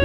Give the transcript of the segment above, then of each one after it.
E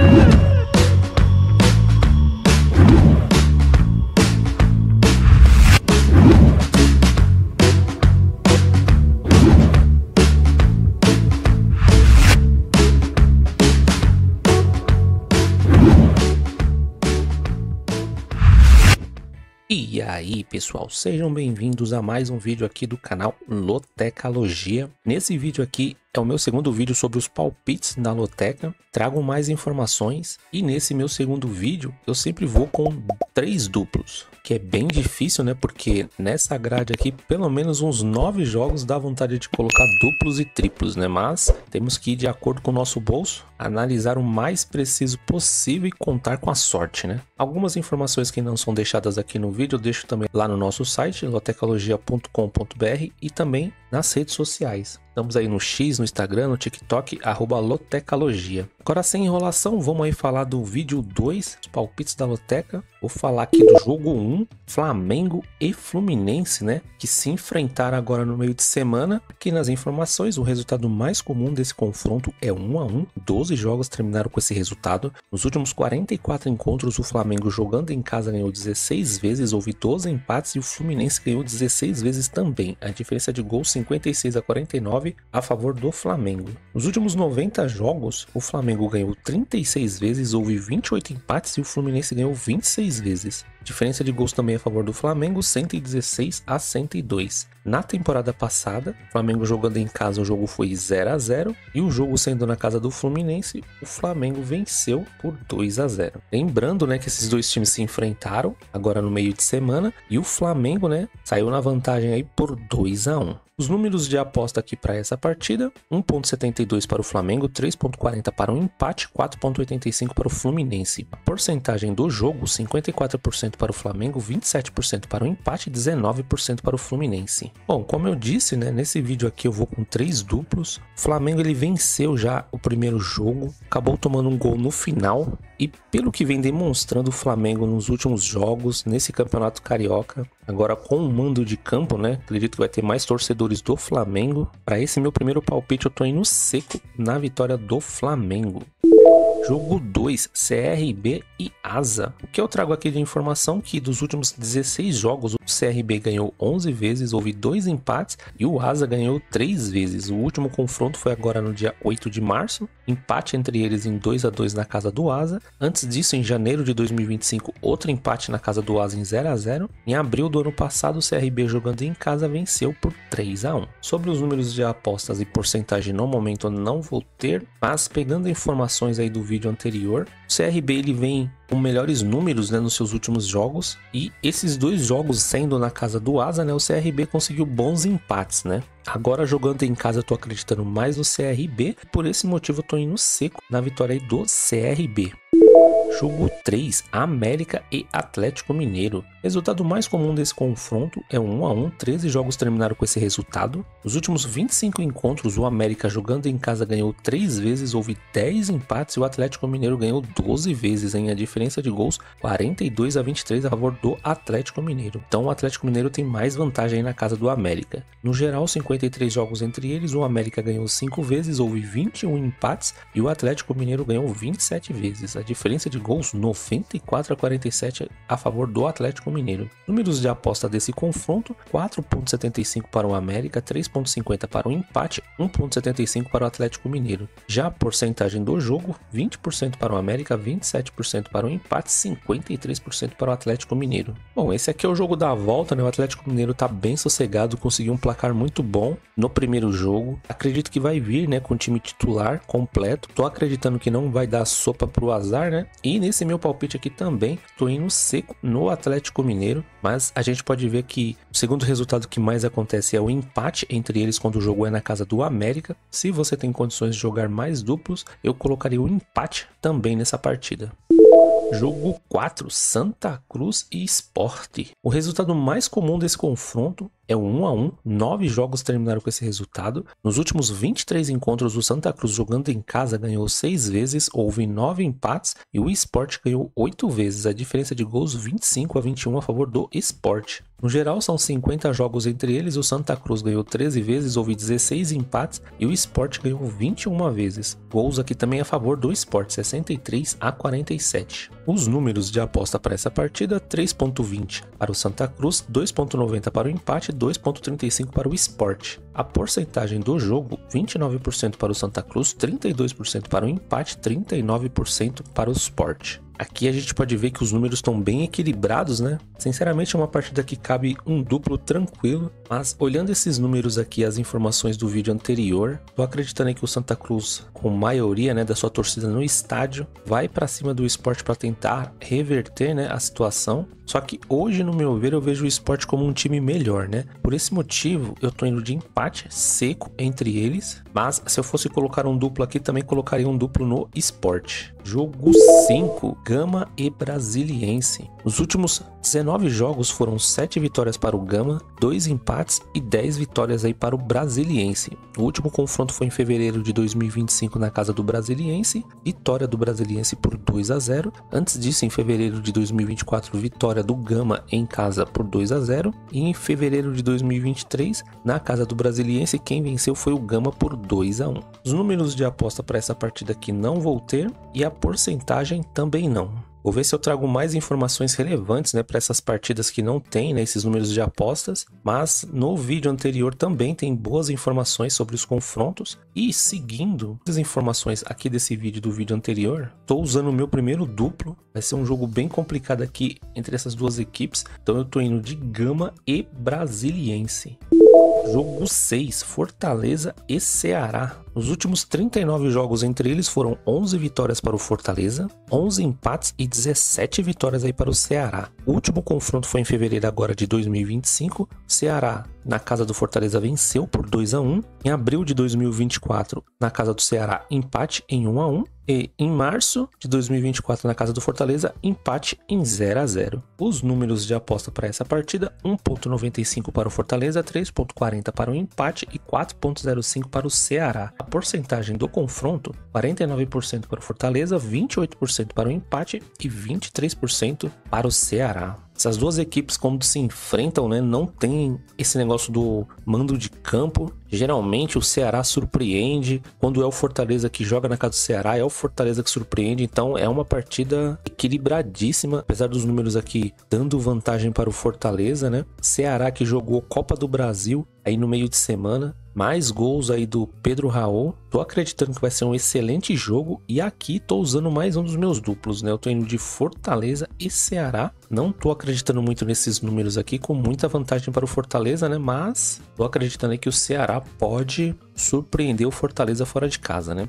aí pessoal, sejam bem-vindos a mais um vídeo aqui do canal Lotecalogia. Nesse vídeo aqui é o meu segundo vídeo sobre os palpites da Loteca. Trago mais informações e nesse meu segundo vídeo eu sempre vou com 3 duplos, que é bem difícil, né? Porque nessa grade aqui pelo menos uns 9 jogos dá vontade de colocar duplos e triplos, né? Mas temos que ir de acordo com o nosso bolso, analisar o mais preciso possível e contar com a sorte, né? Algumas informações que não são deixadas aqui no vídeo eu deixo também lá no nosso site lotecalogia.com.br e também nas redes sociais. Estamos aí no X, no Instagram, no TikTok, @Lotecalogia. Agora sem enrolação, vamos aí falar do vídeo 2, os palpites da Loteca. Vou falar aqui do jogo 1, Flamengo e Fluminense, né? Que se enfrentaram agora no meio de semana. Aqui nas informações, o resultado mais comum desse confronto é 1-1. 12 jogos terminaram com esse resultado. Nos últimos 44 encontros, o Flamengo jogando em casa ganhou 16 vezes, houve 12 empates e o Fluminense ganhou 16 vezes também. A diferença de gols 56-49 a favor do Flamengo. Nos últimos 90 jogos, o Flamengo ganhou 36 vezes, houve 28 empates e o Fluminense ganhou 26 vezes. Diferença de gols também a favor do Flamengo, 116-102. Na temporada passada, o Flamengo jogando em casa, o jogo foi 0-0 e o jogo sendo na casa do Fluminense, o Flamengo venceu por 2-0. Lembrando, né, que esses dois times se enfrentaram agora no meio de semana e o Flamengo, né, saiu na vantagem aí por 2-1. Os números de aposta aqui para essa partida: 1.72 para o Flamengo, 3.40 para o empate, 4.85 para o Fluminense. A porcentagem do jogo: 54% para o Flamengo, 27% para o empate e 19% para o Fluminense. Bom, como eu disse, né, nesse vídeo aqui eu vou com 3 duplos. O Flamengo ele venceu já o primeiro jogo, acabou tomando um gol no final e pelo que vem demonstrando o Flamengo nos últimos jogos, nesse campeonato carioca, agora com o mando de campo, né, acredito que vai ter mais torcedores do Flamengo. Para esse meu primeiro palpite eu tô indo seco na vitória do Flamengo. Jogo 2, CRB e Asa. O que eu trago aqui de informação que dos últimos 16 jogos o CRB ganhou 11 vezes, houve 2 empates e o Asa ganhou 3 vezes. O último confronto foi agora no dia 8 de março, empate entre eles em 2-2 na casa do Asa. Antes disso, em janeiro de 2025, outro empate na casa do Asa em 0-0. Em abril do ano passado, o CRB jogando em casa venceu por 3-1. Sobre os números de apostas e porcentagem no momento eu não vou ter, mas pegando informações aí do vídeo anterior, o CRB ele vem com melhores números, né, nos seus últimos jogos, e esses 2 jogos sendo na casa do Asa, né, o CRB conseguiu bons empates, né? Agora jogando em casa eu tô acreditando mais no CRB, por esse motivo eu tô indo seco na vitória aí do CRB. Jogo 3, América e Atlético Mineiro. Resultado mais comum desse confronto é 1-1, 13 jogos terminaram com esse resultado. Nos últimos 25 encontros, o América jogando em casa ganhou 3 vezes, houve 10 empates e o Atlético Mineiro ganhou 12 vezes, hein? A diferença de gols 42-23 a favor do Atlético Mineiro. Então o Atlético Mineiro tem mais vantagem aí na casa do América. No geral, 53 jogos entre eles, o América ganhou 5 vezes, houve 21 empates e o Atlético Mineiro ganhou 27 vezes. A diferença de gols 94-47 a favor do Atlético Mineiro. Números de aposta desse confronto: 4.75 para o América, 3.50 para o empate, 1.75 para o Atlético Mineiro. Já a porcentagem do jogo: 20% para o América, 27% para o empate, 53% para o Atlético Mineiro. Bom, esse aqui é o jogo da volta, né? O Atlético Mineiro tá bem sossegado, conseguiu um placar muito bom no primeiro jogo. Acredito que vai vir, né, com o time titular completo. Tô acreditando que não vai dar sopa pro azar, né? E nesse meu palpite aqui também tô indo seco no Atlético Mineiro, mas a gente pode ver que o segundo resultado que mais acontece é o empate entre eles quando o jogo é na casa do América. Se você tem condições de jogar mais duplos, eu colocaria o empate também nessa partida. Jogo 4, Santa Cruz e Sport. O resultado mais comum desse confronto é o 1-1, 9 jogos terminaram com esse resultado. Nos últimos 23 encontros, o Santa Cruz jogando em casa ganhou 6 vezes, houve 9 empates e o Sport ganhou 8 vezes. A diferença de gols 25-21 a favor do Sport. No geral, são 50 jogos entre eles, o Santa Cruz ganhou 13 vezes, houve 16 empates e o Sport ganhou 21 vezes. Gols aqui também a favor do Sport, 63-47. Os números de aposta para essa partida, 3.20 para o Santa Cruz, 2.90 para o empate e 2.35 para o Sport. A porcentagem do jogo, 29% para o Santa Cruz, 32% para o empate, 39% para o Sport. Aqui a gente pode ver que os números estão bem equilibrados, né? Sinceramente é uma partida que cabe um duplo tranquilo, mas olhando esses números aqui, as informações do vídeo anterior, tô acreditando aí que o Santa Cruz, com maioria, né, da sua torcida no estádio, vai para cima do Sport para tentar reverter, né, a situação. Só que hoje, no meu ver, eu vejo o Sport como um time melhor, né? Por esse motivo, eu tô indo de empate seco entre eles, mas se eu fosse colocar um duplo aqui, também colocaria um duplo no Sport. Jogo 5, Gama e Brasiliense. Nos últimos 19 jogos foram 7 vitórias para o Gama, 2 empates e 10 vitórias aí para o Brasiliense. O último confronto foi em fevereiro de 2025 na casa do Brasiliense, vitória do Brasiliense por 2-0. Antes disso, em fevereiro de 2024, vitória do Gama em casa por 2-0. E em fevereiro de 2023, na casa do Brasiliense, quem venceu foi o Gama por 2-1. Os números de aposta para essa partida aqui não vou ter e a porcentagem também não. Vou ver se eu trago mais informações relevantes, né, para essas partidas que não tem, né, esses números de apostas, mas no vídeo anterior também tem boas informações sobre os confrontos. E seguindo as informações aqui desse vídeo do vídeo anterior, estou usando o meu primeiro duplo. Vai ser um jogo bem complicado aqui entre essas duas equipes, então eu estou indo de Gama e Brasiliense. Jogo 6, Fortaleza e Ceará. Nos últimos 39 jogos entre eles foram 11 vitórias para o Fortaleza, 11 empates e 17 vitórias aí para o Ceará. O último confronto foi em fevereiro agora de 2025. Ceará na casa do Fortaleza venceu por 2-1. Em abril de 2024, na casa do Ceará, empate em 1-1. E em março de 2024, na casa do Fortaleza, empate em 0-0. Os números de aposta para essa partida, 1.95 para o Fortaleza, 3.40 para o empate e 4.05 para o Ceará. A porcentagem do confronto, 49% para o Fortaleza, 28% para o empate e 23% para o Ceará. Essas duas equipes, quando se enfrentam, né, não tem esse negócio do mando de campo. Geralmente o Ceará surpreende. Quando é o Fortaleza que joga na casa do Ceará, é o Fortaleza que surpreende. Então é uma partida equilibradíssima, apesar dos números aqui dando vantagem para o Fortaleza, né? Ceará que jogou Copa do Brasil aí no meio de semana. Mais gols aí do Pedro Raul. Tô acreditando que vai ser um excelente jogo. E aqui tô usando mais um dos meus duplos, né? Eu tô indo de Fortaleza e Ceará. Não tô acreditando muito nesses números aqui, com muita vantagem para o Fortaleza, né? Mas tô acreditando aí que o Ceará pode surpreender o Fortaleza fora de casa, né?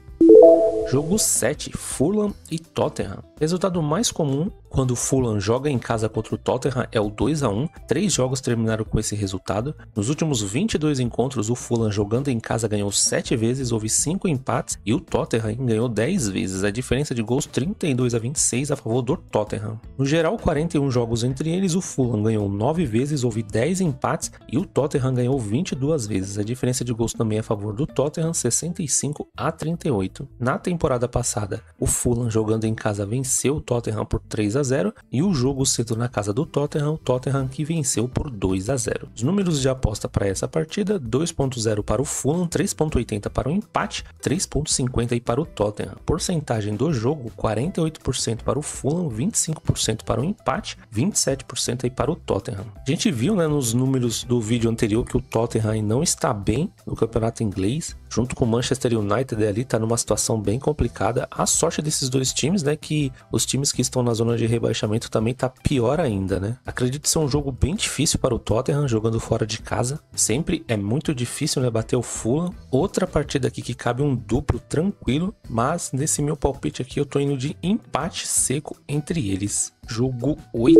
Jogo 7, Fulham e Tottenham. Resultado mais comum quando o Fulham joga em casa contra o Tottenham é o 2-1. 3 jogos terminaram com esse resultado. Nos últimos 22 encontros, o Fulham jogando em casa ganhou 7 vezes, houve 5 empates e o Tottenham ganhou 10 vezes. A diferença de gols 32-26 a favor do Tottenham. No geral, 41 jogos entre eles, o Fulham ganhou 9 vezes, houve 10 empates e o Tottenham ganhou 22 vezes. A diferença de gols também a favor do Tottenham, 65-38. Na temporada passada, o Fulham jogando em casa venceu o Tottenham por 3-0 e o jogo cedo na casa do Tottenham, o Tottenham que venceu por 2-0. Os números de aposta para essa partida, 2.0 para o Fulham, 3.80 para o empate, 3.50 para o Tottenham. Porcentagem do jogo, 48% para o Fulham, 25% para o empate, 27% para o Tottenham. A gente viu, né, nos números do vídeo anterior que o Tottenham não está bem no campeonato inglês, junto com o Manchester United ali, tá numa situação bem complicada. A sorte desses dois times, né, que os times que estão na zona de rebaixamento também tá pior ainda, né? Acredito ser um jogo bem difícil para o Tottenham, jogando fora de casa. Sempre é muito difícil, né, bater o Fulham. Outra partida aqui que cabe um duplo tranquilo, mas nesse meu palpite aqui eu tô indo de empate seco entre eles. Jogo 8.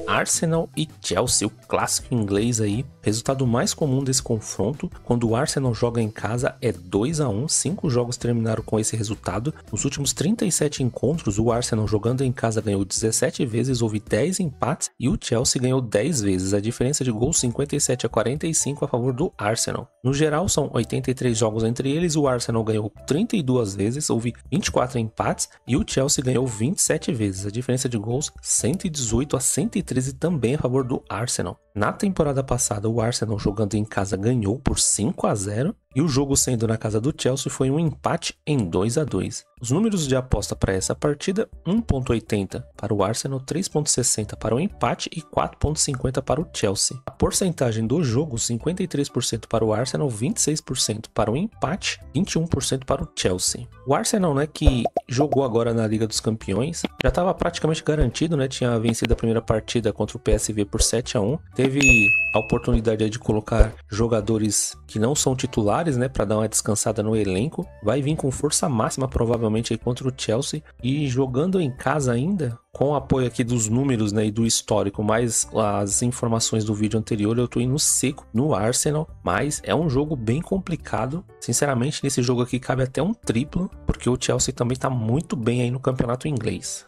Arsenal e Chelsea, o clássico inglês aí. Resultado mais comum desse confronto, quando o Arsenal joga em casa, é 2-1. 5 jogos terminaram com esse resultado. Nos últimos 37 encontros, o Arsenal jogando em casa ganhou 17 vezes, houve 10 empates e o Chelsea ganhou 10 vezes. A diferença de gols 57-45 a favor do Arsenal. No geral, são 83 jogos entre eles, o Arsenal ganhou 32 vezes, houve 24 empates e o Chelsea ganhou 27 vezes. A diferença de gols 118-113 também a favor do Arsenal. Na temporada passada, o Arsenal jogando em casa ganhou por 5-0 e o jogo sendo na casa do Chelsea foi um empate em 2-2. Os números de aposta para essa partida: 1.80 para o Arsenal, 3.60 para o empate e 4.50 para o Chelsea. A porcentagem do jogo: 53% para o Arsenal, 26% para o empate, 21% para o Chelsea. O Arsenal, né, que jogou agora na Liga dos Campeões, já estava praticamente garantido, né? Tinha vencido a primeira partida contra o PSV por 7-1. Teve a oportunidade de colocar jogadores que não são titulares, né, para dar uma descansada no elenco. Vai vir com força máxima provavelmente aí contra o Chelsea e jogando em casa ainda, com o apoio aqui dos números, né, e do histórico, mais as informações do vídeo anterior, eu tô indo seco no Arsenal, mas é um jogo bem complicado. Sinceramente, nesse jogo aqui cabe até um triplo, porque o Chelsea também tá muito bem aí no campeonato inglês.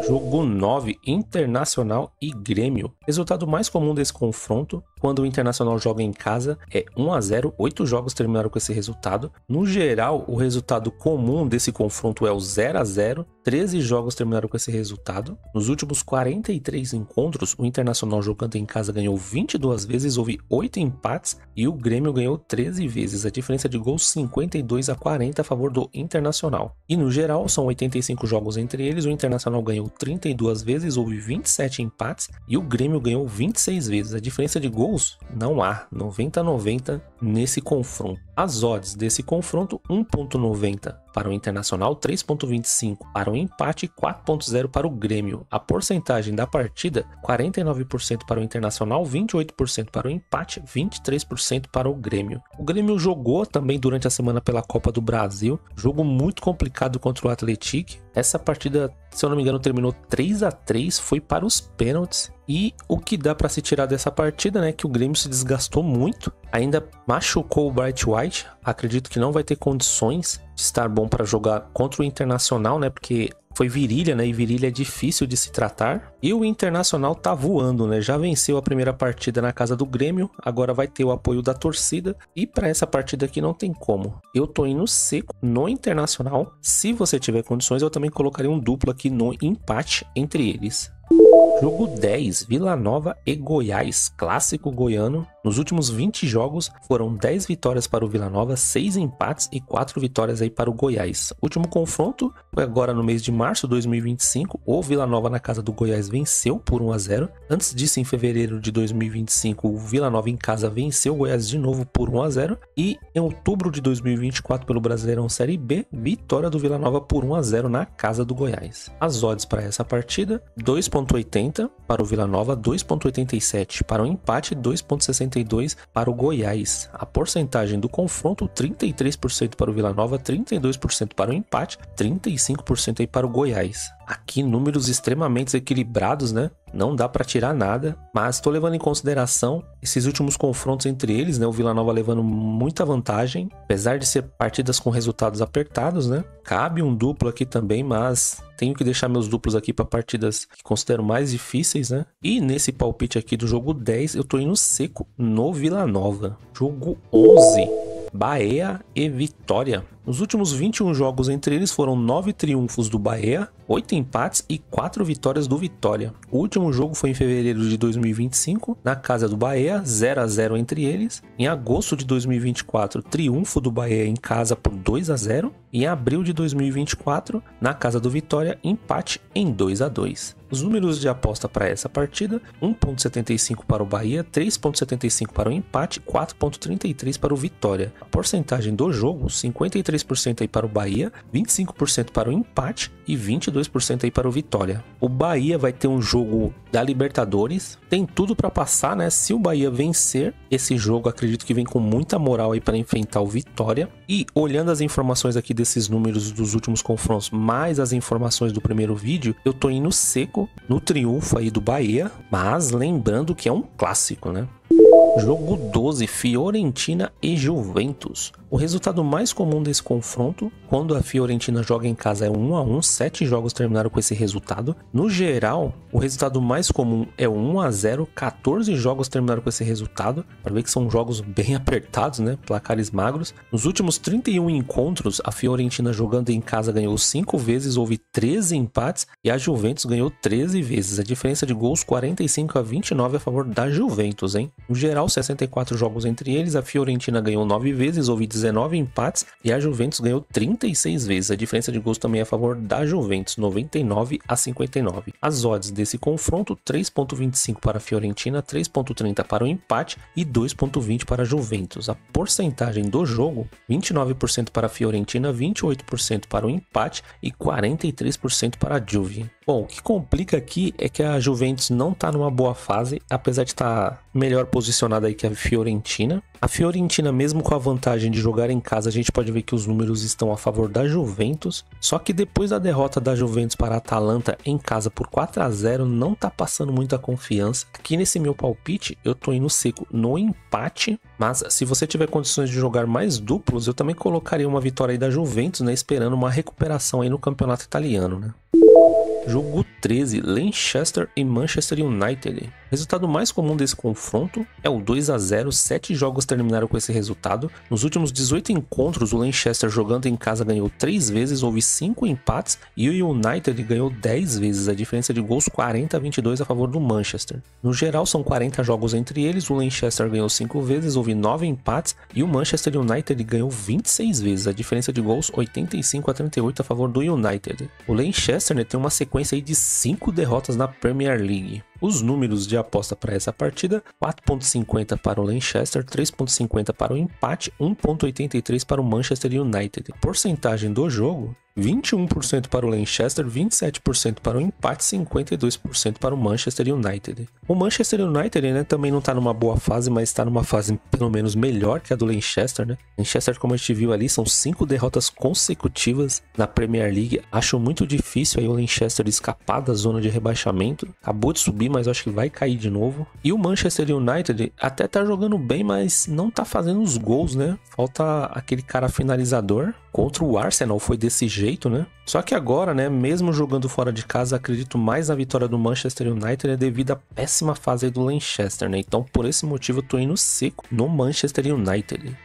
Jogo 9, Internacional e Grêmio. Resultado mais comum desse confronto, quando o Internacional joga em casa, é 1-0. 8 jogos terminaram com esse resultado. No geral, o resultado comum desse confronto é o 0-0. 13 jogos terminaram com esse resultado. Nos últimos 43 encontros, o Internacional jogando em casa ganhou 22 vezes, houve 8 empates e o Grêmio ganhou 13 vezes. A diferença de gols 52-40 a favor do Internacional. E no geral, são 85 jogos entre eles. O Internacional ganhou 32 vezes, houve 27 empates e o Grêmio ganhou 26 vezes. A diferença de gols não há, 90-90 nesse confronto. As odds desse confronto: 1.90 para o Internacional, 3.25 para o empate e 4.0 para o Grêmio. A porcentagem da partida: 49% para o Internacional, 28% para o empate, 23% para o Grêmio. O Grêmio jogou também durante a semana pela Copa do Brasil, jogo muito complicado contra o Atlético. Essa partida, se eu não me engano, terminou 3-3, foi para os pênaltis. E o que dá para se tirar dessa partida, né, que o Grêmio se desgastou muito, ainda machucou o Bright White. Acredito que não vai ter condições de estar bom para jogar contra o Internacional, né, porque foi virilha, né, e virilha é difícil de se tratar. E o Internacional tá voando, né, já venceu a primeira partida na casa do Grêmio, agora vai ter o apoio da torcida. E para essa partida aqui não tem como. Eu tô indo seco no Internacional. Se você tiver condições, eu também colocaria um duplo aqui no empate entre eles. Jogo 10, Vila Nova e Goiás, clássico goiano. Nos últimos 20 jogos foram 10 vitórias para o Vila Nova, 6 empates e 4 vitórias aí para o Goiás. O último confronto foi agora no mês de março de 2025. O Vila Nova na casa do Goiás venceu por 1-0. Antes disso, em fevereiro de 2025, o Vila Nova em casa venceu o Goiás de novo por 1-0. E em outubro de 2024, pelo Brasileirão Série B, vitória do Vila Nova por 1-0 na casa do Goiás. As odds para essa partida: 2.80 para o Vila Nova, 2.87 para o empate, 2.62 para o Goiás. A porcentagem do confronto: 33% para o Vila Nova, 32% para o empate, 35% aí para o Goiás. Aqui números extremamente equilibrados, né? Não dá para tirar nada, mas estou levando em consideração esses últimos confrontos entre eles, né? O Vila Nova levando muita vantagem, apesar de ser partidas com resultados apertados, né? Cabe um duplo aqui também, mas tenho que deixar meus duplos aqui para partidas que considero mais difíceis, né? E nesse palpite aqui do jogo 10, eu tô indo seco no Vila Nova. Jogo 11, Bahia e Vitória. Nos últimos 21 jogos entre eles foram 9 triunfos do Bahia, 8 empates e 4 vitórias do Vitória. O último jogo foi em fevereiro de 2025, na casa do Bahia, 0-0 entre eles. Em agosto de 2024, triunfo do Bahia em casa por 2-0. E em abril de 2024, na casa do Vitória, empate em 2-2. Os números de aposta para essa partida: 1.75 para o Bahia, 3.75 para o empate, 4.33 para o Vitória. A porcentagem do jogo: 53% aí para o Bahia, 25% para o empate e 22% aí para o Vitória. O Bahia vai ter um jogo da Libertadores, tem tudo para passar, né? Se o Bahia vencer esse jogo, acredito que vem com muita moral aí para enfrentar o Vitória. E olhando as informações aqui desses números dos últimos confrontos, mais as informações do primeiro vídeo, eu tô indo seco no triunfo aí do Bahia, mas lembrando que é um clássico, né? Jogo 12, Fiorentina e Juventus. O resultado mais comum desse confronto, quando a Fiorentina joga em casa, é 1-1, 7 jogos terminaram com esse resultado. No geral, o resultado mais comum é 1-0, 14 jogos terminaram com esse resultado, para ver que são jogos bem apertados, né, placares magros. Nos últimos 31 encontros, a Fiorentina jogando em casa ganhou 5 vezes, houve 13 empates, e a Juventus ganhou 13 vezes. A diferença de gols 45-29 a favor da Juventus, hein? No geral, 64 jogos entre eles, a Fiorentina ganhou 9 vezes, houve 19 empates, e a Juventus ganhou 36 vezes. A diferença de gols também é a favor da Juventus, 99-59. As odds desse confronto, 3.25 para a Fiorentina, 3.30 para o empate e 2.20 para a Juventus. A porcentagem do jogo, 29% para a Fiorentina, 28% para o empate e 43% para a Juve. Bom, o que complica aqui é que a Juventus não está numa boa fase, apesar de estar melhor posicionada aí que a Fiorentina. A Fiorentina, mesmo com a vantagem de jogar em casa, a gente pode ver que os números estão a favor da Juventus. Só que depois da derrota da Juventus para a Atalanta em casa por 4-0, não tá passando muita confiança. Aqui nesse meu palpite, eu tô indo seco no empate. Mas se você tiver condições de jogar mais duplos, eu também colocaria uma vitória aí da Juventus, né? Esperando uma recuperação aí no campeonato italiano, né? Jogo 13, Leicester e Manchester United. O resultado mais comum desse confronto é o 2-0, 7 jogos terminaram com esse resultado. Nos últimos 18 encontros, o Leicester jogando em casa ganhou 3 vezes, houve 5 empates, e o United ganhou 10 vezes, a diferença de gols 40-22 a favor do Manchester. No geral, são 40 jogos entre eles, o Leicester ganhou 5 vezes, houve 9 empates, e o Manchester United ganhou 26 vezes, a diferença de gols 85-38 a favor do United. O Leicester, né, tem uma sequência aí de 5 derrotas na Premier League. Os números de aposta para essa partida, 4.50 para o Leicester, 3.50 para o empate, 1.83 para o Manchester United. Porcentagem do jogo, 21% para o Leicester, 27% para o empate, 52% para o Manchester United. O Manchester United, né, também não está numa boa fase, mas está numa fase pelo menos melhor que a do Leicester, né? Leicester, como a gente viu ali, são 5 derrotas consecutivas na Premier League. Acho muito difícil aí o Leicester escapar da zona de rebaixamento. Acabou de subir, mas eu acho que vai cair de novo. E o Manchester United até tá jogando bem, mas não tá fazendo os gols, né? Falta aquele cara finalizador. Contra o Arsenal foi desse jeito, né? Só que agora, né, mesmo jogando fora de casa, acredito mais na vitória do Manchester United, né, devido à péssima fase aí do Leicester, né? Então, por esse motivo, eu tô indo seco no Manchester United.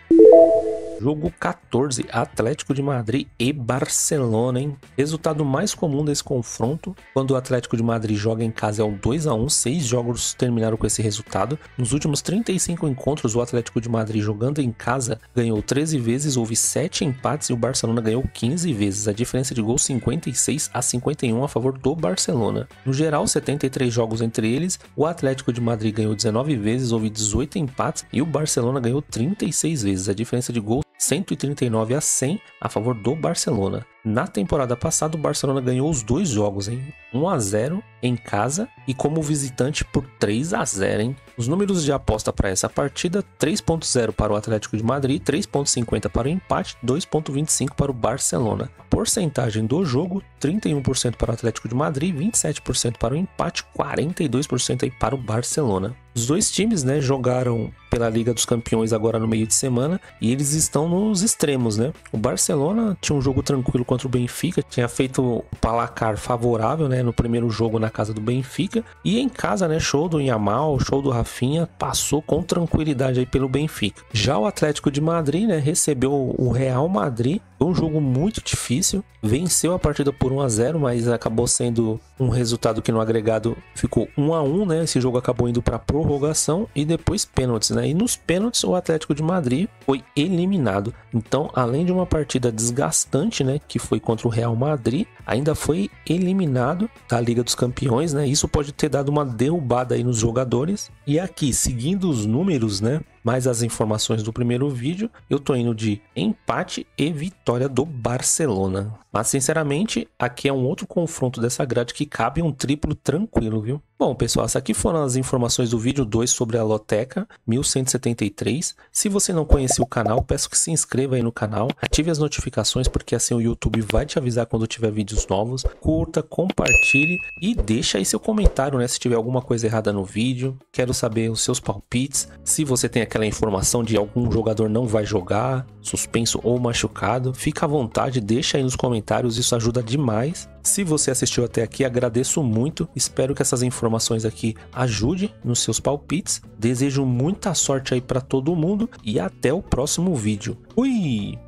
Jogo 14, Atlético de Madrid e Barcelona, hein? Resultado mais comum desse confronto, quando o Atlético de Madrid joga em casa, é o 2-1, 6 jogos terminaram com esse resultado. Nos últimos 35 encontros, o Atlético de Madrid jogando em casa ganhou 13 vezes, houve 7 empates e o Barcelona ganhou 15 vezes. A diferença de gol 56-51 a favor do Barcelona. No geral, 73 jogos entre eles, o Atlético de Madrid ganhou 19 vezes, houve 18 empates e o Barcelona ganhou 36 vezes. A diferença de gol 139-100 a favor do Barcelona. Na temporada passada, o Barcelona ganhou os 2 jogos, hein? 1-0 em casa e como visitante por 3-0, hein? Os números de aposta para essa partida, 3.0 para o Atlético de Madrid, 3.50 para o empate, 2.25 para o Barcelona. A porcentagem do jogo, 31% para o Atlético de Madrid, 27% para o empate, 42% aí para o Barcelona. Os dois times, né, jogaram pela Liga dos Campeões agora no meio de semana e eles estão nos extremos, né? O Barcelona tinha um jogo tranquilo contra o Benfica, tinha feito um placar favorável, né, no primeiro jogo na casa do Benfica, e em casa, né, show do Yamal, show do Rafinha, passou com tranquilidade aí pelo Benfica. Já o Atlético de Madrid, né, recebeu o Real Madrid, um jogo muito difícil, venceu a partida por 1-0, mas acabou sendo um resultado que no agregado ficou 1-1, né? Esse jogo acabou indo para prorrogação e depois pênaltis, né? E nos pênaltis o Atlético de Madrid foi eliminado. Então, além de uma partida desgastante, né, que foi contra o Real Madrid, ainda foi eliminado da Liga dos Campeões, né? Isso pode ter dado uma derrubada aí nos jogadores. E aqui, seguindo os números, né, mais as informações do primeiro vídeo, eu tô indo de empate e vitória do Barcelona. Mas, sinceramente, aqui é um outro confronto dessa grade que cabe um triplo tranquilo, viu? Bom, pessoal, essas aqui foram as informações do vídeo 2 sobre a Loteca 1173. Se você não conhecia o canal, peço que se inscreva aí no canal, ative as notificações, porque assim o YouTube vai te avisar quando tiver vídeos novos. Curta, compartilhe e deixa aí seu comentário, né? Se tiver alguma coisa errada no vídeo. Quero saber os seus palpites. Se você tem aquela informação de algum jogador não vai jogar, suspenso ou machucado, fica à vontade, deixa aí nos comentários, isso ajuda demais. Se você assistiu até aqui, agradeço muito. Espero que essas informações aqui ajudem nos seus palpites. Desejo muita sorte aí para todo mundo e até o próximo vídeo. Fui!